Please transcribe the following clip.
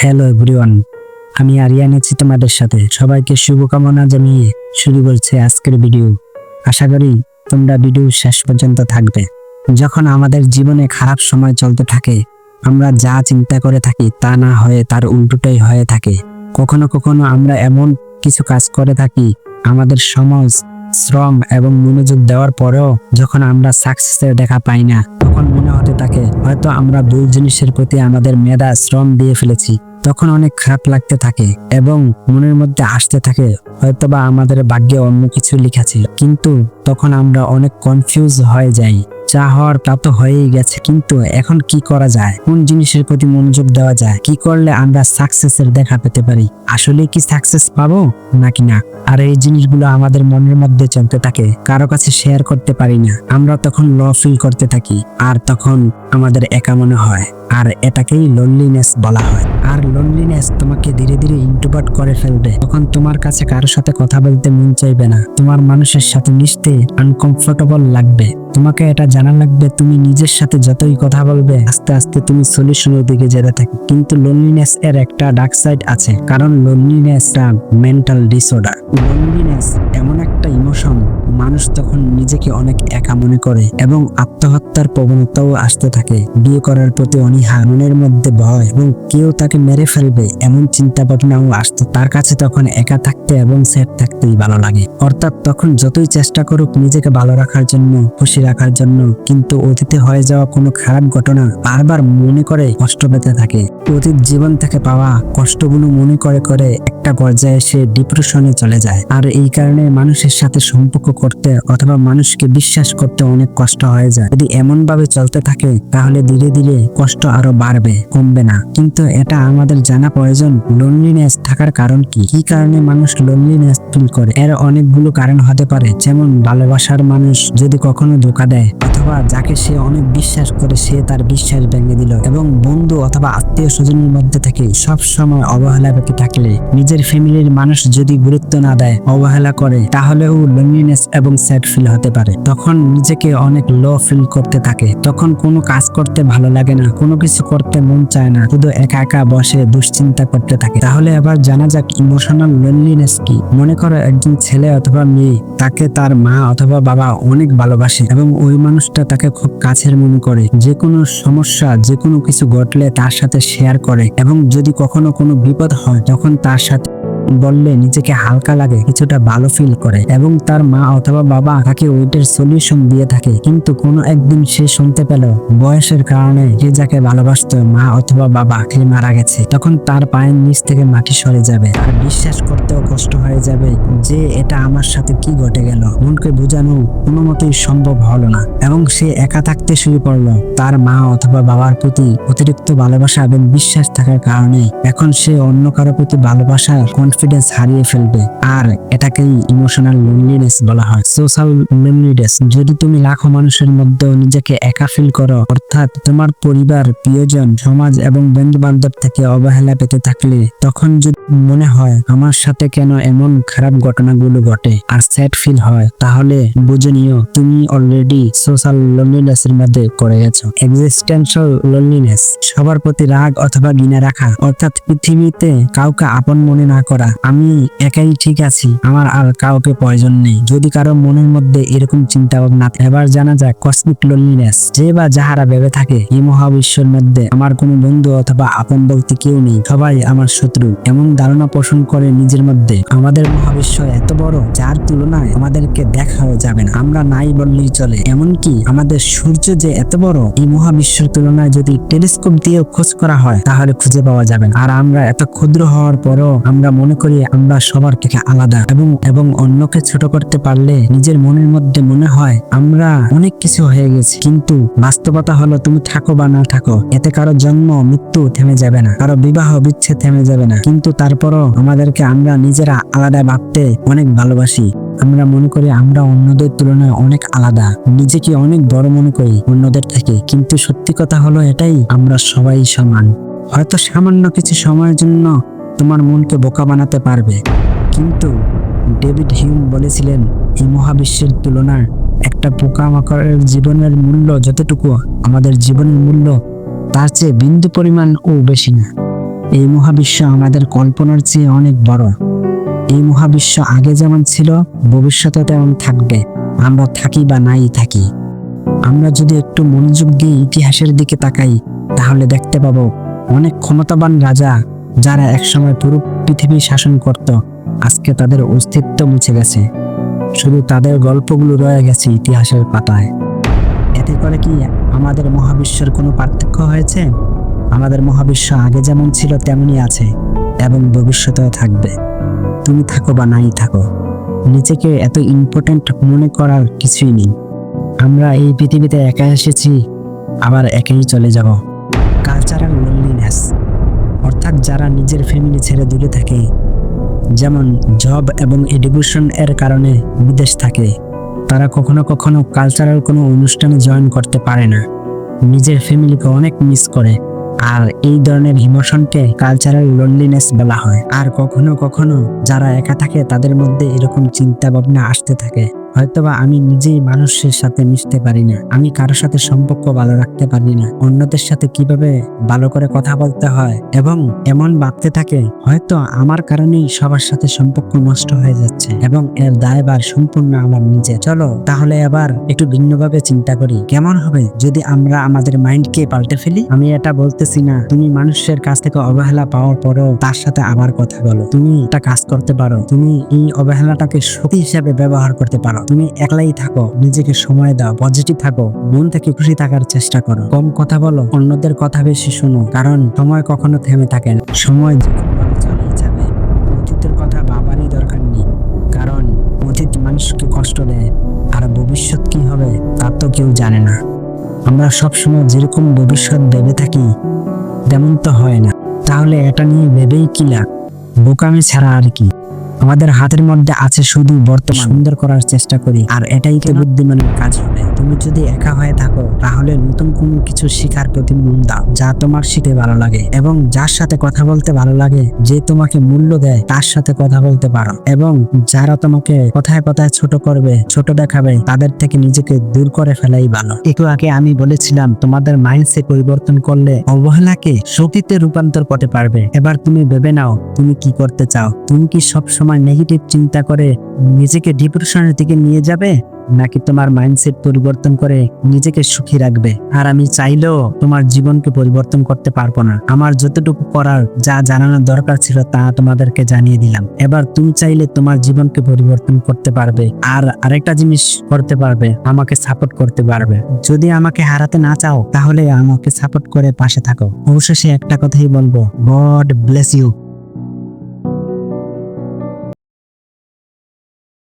Hello everyone, আমি আরিয়ান আছি তোমাদের সাথে। সবাইকে শুভকামনা জানিয়ে শুরু করছে আজকের ভিডিও। আশা করি তোমরা ভিডিও শেষ পর্যন্ত থাকবে। যখন আমাদের জীবনে খারাপ সময় চলতে থাকে, আমরা যা চিন্তা করে থাকি তা না হয়ে তার উল্টোটাই হয়ে থাকে। কখনো কখনো আমরা এমন কিছু কাজ করে থাকি, আমাদের সমাজ শ্রম এবং মনোযোগ দেওয়ার পরেও যখন আমরা সাকসেসের দেখা পাই না, তখন মনে হতে থাকে হয়তো আমরা ভুল জিনিসের প্রতি আমাদের মেধা শ্রম দিয়ে ফেলেছি। তখন অনেক খারাপ লাগতে থাকে এবং মনের মধ্যে আসতে থাকে হয়তোবা আমাদের ভাগ্যে অন্য কিছু লেখা ছিল। কিন্তু তখন আমরা অনেক কনফিউজ হয়ে যাই, যা হওয়ার তা তো হয়েই গেছে, কিন্তু এখন কি করা যায়, কোন জিনিসের প্রতি মনোযোগ দেওয়া যায়, কি করলে আমরা সাকসেসের দেখা পেতে পারি, আসলে কি সাকসেস পাবো নাকি না। আর এই জিনিসগুলো আমাদের মনের মধ্যে চলতে থাকে, কারো কাছে শেয়ার করতে পারি না। আমরা তখন লো ফিল করতে থাকি, আর তখন আমাদের একা মনে হয়, আর এটাকেই লোনলিনেস বলা হয়। আর লোনলিনেস তোমাকে ধীরে ধীরে ইন্ট্রোভার্ট করে ফেলবে। তখন তোমার কাছে কারোর সাথে কথা বলতে মন চাইবে না, তোমার মানুষের সাথে মিশতে আনকমফোর্টেবল লাগবে। তোমাকে এটা জানা লাগবে তুমি নিজের সাথে যতই কথা বলবে, আস্তে আস্তে তুমি সলিউশনের দিকে যেতে থাকবে। কিন্তু লোনলিনেস এর একটা ডার্ক সাইড আছে, কারণ লোনলিনেসটা মেন্টাল ডিসঅর্ডার। লোনলিনেস এমন একটা ইমোশন, মানুষ তখন নিজেকে অনেক একা মনে করে এবং আত্মহত্যার প্রবণতাও আসতে থাকে। বিয়ে করার প্রতি অনীহা, মনের মধ্যে ভয় এবং কেউ তাকে মেরে ফেলবে এমন চিন্তা ভাবনাও আসতে। তার কাছে তখন একা থাকতে এবং সেট থাকতেই ভালো লাগে। অর্থাৎ তখন যতই চেষ্টা করুক নিজেকে ভালো রাখার জন্য, খুশি রাখার জন্য, কিন্তু অতীতে হয়ে যাওয়া কোনো খারাপ ঘটনা বারবার মনে করে কষ্ট পেতে থাকে। অতীত জীবন থেকে পাওয়া কষ্টগুলো মনে করে করে একটা পর্যায়ে সে ডিপ্রেশনে চলে যায়। আর এই কারণে মানুষের সাথে সম্পর্ক করতে অথবা মানুষকে বিশ্বাস করতে অনেক কষ্ট হয়ে যায়। যদি এমন ভাবে চলতে থাকে তাহলে ধীরে ধীরে কষ্ট আরো বাড়বে, কমবে না। কিন্তু এটা আমাদের জানা প্রয়োজন, লোনলিনেস থাকার কারণ কি, কি কারণে মানুষ লোনলিনেস ফিল করে। এর অনেকগুলো কারণ হতে পারে, যেমন ভালোবাসার মানুষ যদি কখনো ধোঁকা দেয়, অথবা যাকে সে অনেক বিশ্বাস করে সে তার বিশ্বাস ভেঙে দিল, এবং বন্ধু অথবা আত্মীয় স্বজনের মধ্যে থেকে সব সময় অবহেলা পেতে থাকলে, নিজের ফ্যামিলির মানুষ যদি গুরুত্ব না দেয়, অবহেলা করে, তাহলেও লোনলিনেস এবং স্যাড ফিল হতে পারে। তখন নিজেকে অনেক লো ফিল করতে থাকে, তখন কোনো কাজ করতে ভালো লাগে না, কোনো কিছু করতে মন চায় না, শুধু একা একা বসে দুশ্চিন্তা করতে থাকে। তাহলে আবার জানা যাক ইমোশনাল লোনলিনেস কি। মনে করো একজন ছেলে অথবা মেয়ে, তাকে তার মা অথবা বাবা অনেক ভালোবাসে এবং ওই মানুষটা তাকে খুব কাছের মনে করে। যে কোনো সমস্যা, যে কোনো কিছু ঘটলে তার সাথে শেয়ার করে, এবং যদি কখনো কোনো বিপদ হয় তখন তার সাথে বললে নিজেকে হালকা লাগে, কিছুটা ভালো ফিল করে, এবং তার মা অথবা বাবা তাকে ওইটার সলিউশন দিয়ে থাকে। কিন্তু কোনো একদিন সে শুনতে পেল বয়সের কারণে যে যাকে ভালোবাসতো, মা অথবা বাবা, সে মারা গেছে, তখন তার পায়ের নিচ থেকে মাটি সরে যাবে, আর বিশ্বাস করতেও কষ্ট হয়ে যাবে যে এটা আমার সাথে কি ঘটে গেল। মনকে বোঝানো কোনো মতেই সম্ভব হলো না, এবং সে একা থাকতে শুরু করলো। তার মা অথবা বাবার প্রতি অতিরিক্ত ভালোবাসা এবং বিশ্বাস থাকার কারণে এখন সে অন্য কারো প্রতি ভালোবাসা কনফিডেন্স হারিয়ে ফেলবে। আর এটাকেই ইমোশনাল লোনলিনেস বলা হয়, সোশ্যাল লোনলিনেস। যদি তুমি লাখো মানুষের মধ্যে নিজেকে একা ফিল করো, অর্থাৎ তোমার পরিবার, প্রিয়জন, সমাজ এবং বন্ধু বান্ধব থেকে অবহেলা পেতে থাকলে, তখন যদি মনে হয় আমার সাথে কেন এমন খারাপ ঘটনাগুলো ঘটে আর স্যাড ফিল হয়, তাহলে বুঝে নিও তুমি অলরেডি সোশ্যাল লোনলিনেস এর মধ্যে পড়ে গেছো। এক্সিস্টেন্সিয়াল লোনলিনেস, সবার প্রতি রাগ অথবা ঘৃণা রাখা, অর্থাৎ পৃথিবীতে কাউকে আপন মনে না করা। আমি একাই ঠিক আছি, আমার আর কাউকে প্রয়োজন নেই। যদি কারো মনের মধ্যে এরকম চিন্তা ভাবনা, এবার জানা যায় কসমিক লোনলিনেস। যে বা যাহারা ভেবে থাকে এই মহাবিশ্বের মধ্যে আমার কোনো বন্ধু অথবা আপন বলতে কেউ নেই, সবাই আমার শত্রু, এমন ধারণা পোষণ করে নিজের মধ্যে। আমাদের মহাবিশ্ব এত বড় যার তুলনায় আমাদেরকে দেখাও যাবে না, আমরা নাই বললেই চলে। এমনকি আমাদের সূর্য যে এত বড়, এই মহাবিশ্বের তুলনায় যদি টেলিস্কোপ দিয়ে খোঁজ করা হয় তাহলে খুঁজে পাওয়া যাবে না। আর আমরা এত ক্ষুদ্র হওয়ার পরও আমরা মনে করি আমরা সবার থেকে আলাদা, এবং অন্যকে ছোট করতে পারলে নিজের মনের মধ্যে মনে হয় আমরা অনেক কিছু হয়ে গেছি। কিন্তু বাস্তবতা হলো তুমি থাকো বা না থাকো, এতে কারো জন্ম মৃত্যু থেমে যাবে না, কারো বিবাহ বিচ্ছেদ থেমে যাবে না। কিন্তু তারপরও আমাদেরকে আমরা নিজেরা আলাদা ভাবতে অনেক ভালোবাসি। আমরা মনে করি আমরা অন্যদের তুলনায় অনেক আলাদা, নিজেকে অনেক বড় মনে করি অন্যদের থেকে। কিন্তু সত্যি কথা হলো এটাই, আমরা সবাই সমান। হয়তো সামান্য কিছু সময়ের জন্য তোমার মনকে বোকা বানাতে পারবে, কিন্তু ডেভিড হিউম বলেছিলেন এই মহাবিশ্বের তুলনায় একটা পোকামাকড়ের জীবনের মূল্য যতটুকু আমাদের জীবনের মূল্য, তার চেয়ে বিন্দু পরিমাণ ও বেশি না। এই মহাবিশ্ব আমাদের কল্পনার চেয়ে অনেক বড়। এই মহাবিশ্ব আগে যেমন ছিল ভবিষ্যতে তেমন থাকবে, আমরা থাকি বা নাই থাকি। আমরা যদি একটু মনোযোগ দিয়ে ইতিহাসের দিকে তাকাই তাহলে দেখতে পাবো অনেক ক্ষমতাবান রাজা যারা একসময় পুরো পৃথিবী শাসন করত, আজকে তাদের অস্তিত্ব মুছে গেছে, শুধু তাদের গল্পগুলো রয়ে গেছে ইতিহাসের পাতায়। এতে করে কি আমাদের মহাবিশ্বের কোনো পার্থক্য হয়েছে? আমাদের মহাবিশ্ব আগে যেমন ছিল তেমনই আছে এবং ভবিষ্যতেও থাকবে। তুমি থাকো বা নাই থাকো, নিজেকে এত ইম্পর্টেন্ট মনে করার কিছুই নেই। আমরা এই পৃথিবীতে একা এসেছি, আবার একাই চলে যাব। কালচারাল লোনলিনেস, অর্থাৎ যারা নিজের ফ্যামিলি ছেড়ে দূরে থাকে, যেমন জব এবং এডুকেশন এর কারণে বিদেশ থাকে, তারা কখনো কখনো কালচারাল কোনো অনুষ্ঠানে জয়েন করতে পারে না, নিজের ফ্যামিলিকে অনেক মিস করে। আর এই ধরনের ইমোশনকে কালচারাল লোনলিনেস বলা হয়। আর কখনো কখনো যারা একা থাকে তাদের মধ্যে এরকম চিন্তা ভাবনা আসতে থাকে, হয়তোবা আমি নিজেই মানুষের সাথে মিশতে পারি না, আমি কারোর সাথে সম্পর্ক ভালো রাখতে পারি না, অন্যদের সাথে কিভাবে ভালো করে কথা বলতে হয়, এবং এমন ভাবতে থাকে হয়তো আমার কারণেই সবার সাথে সম্পর্ক নষ্ট হয়ে যাচ্ছে এবং এর দায়ভার সম্পূর্ণ আমার নিজে। চলো তাহলে এবার একটু ভিন্নভাবে চিন্তা করি, কেমন হবে যদি আমরা আমাদের মাইন্ডকে পাল্টে ফেলি? আমি এটা বলতেছি না তুমি মানুষের কাছ থেকে অবহেলা পাওয়ার পরেও তার সাথে আবার কথা বলো, তুমি একটা কাজ করতে পারো, তুমি এই অবহেলাটাকে শক্তি হিসেবে ব্যবহার করতে পারো। তুমি একলাই থাকো, নিজেকে সময় দাও, পজিটিভ থাকো, মন থেকে খুশি থাকার চেষ্টা করো, কম কথা বলো, অন্যদের কথা বেশি শোনো, কারণ সময় কখনো থেমে থাকে না, সময় যখন ভালো চলেই যাবে। অতীতের কথা ভাবারই দরকার নেই, কারণ অতীত মানুষকে কষ্ট দেয়, আর ভবিষ্যৎ কি হবে তা তো কেউ জানে না। আমরা সবসময় যেরকম ভবিষ্যৎ ভেবে থাকি তেমন তো হয় না, তাহলে এটা নিয়ে ভেবেই কি লাভ? বোকামি ছাড়া আর কি। আমাদের হাতের মধ্যে আছে শুধু বর্তমান সুন্দর করার চেষ্টা করি, আর এটাই তো বুদ্ধিমানের কাজ হবে। তুমি যদি একা হয়ে থাকো তাহলে নতুন কোনো কিছু শেখার প্রতি মন দাও, যা তোমার শিখে ভালো লাগে, এবং যার সাথে কথা বলতে ভালো লাগে, যে তোমাকে মূল্য দেয় তার সাথে কথা বলতে পারো, এবং যারা তোমাকে কথায় কথায় ছোট করবে, ছোট দেখাবে, তাদের থেকে নিজেকে দূর করে ফেলাই ভালো। একটু আগে আমি বলেছিলাম তোমাদের মাইন্ডসেট পরিবর্তন করলে অবহেলাকে শক্তিতে রূপান্তর করতে পারবে। এবার তুমি ভেবে নাও তুমি কি করতে চাও। তুমি কি সবসময় নেগেটিভ চিন্তা করে নিজেকে ডিপ্রেশনের দিকে নিয়ে যাবে, নাকি তোমার মাইন্ডসেট পরিবর্তন করে নিজেকে সুখী রাখবে? আর আমি চাইলেও তোমার জীবনকে পরিবর্তন করতে পারবো না, আমার যতটুকু করার যা জানানোর দরকার ছিল তা তোমাদেরকে জানিয়ে দিলাম। এবার তুমি চাইলে তোমার জীবনকে পরিবর্তন করতে পারবে, আর আরেকটা জিনিস করতে পারবে, আমাকে সাপোর্ট করতে পারবে। যদি আমাকে হারাতে না চাও তাহলে আমাকে সাপোর্ট করে পাশে থাকো। অবশেষে একটা কথাই বলবো, গড ব্লেস ইউ।